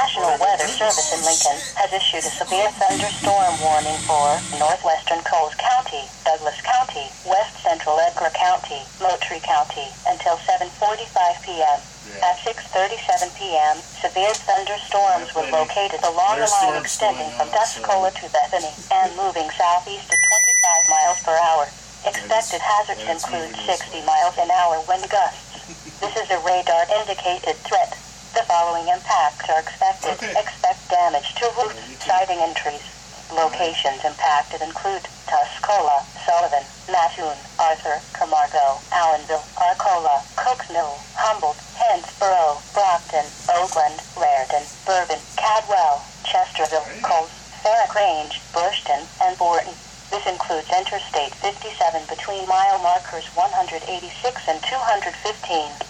National Weather Service in Lincoln has issued a severe thunderstorm warning for northwestern Coles County, Douglas County, west central Edgar County, Moultrie County, until 7:45 p.m. At 6:37 p.m., severe thunderstorms were located along the line extending from Tuscola to Bethany and moving southeast at 25 miles per hour. Expected hazards include 60 miles an hour wind gusts. This is a radar-indicated threat. The following impacts are expected. Expect damage to roof, siding, and trees. Locations impacted include Tuscola, Sullivan, Mattoon, Arthur, Camargo, Allenville, Arcola, Cooks Mill, Humboldt, Hensborough, Brockton, Oakland, Raritan, Bourbon, Cadwell, Chesterville, Coles, Farrack Range, Bushton, and Borton. This includes Interstate 57 between mile markers 186 and 215.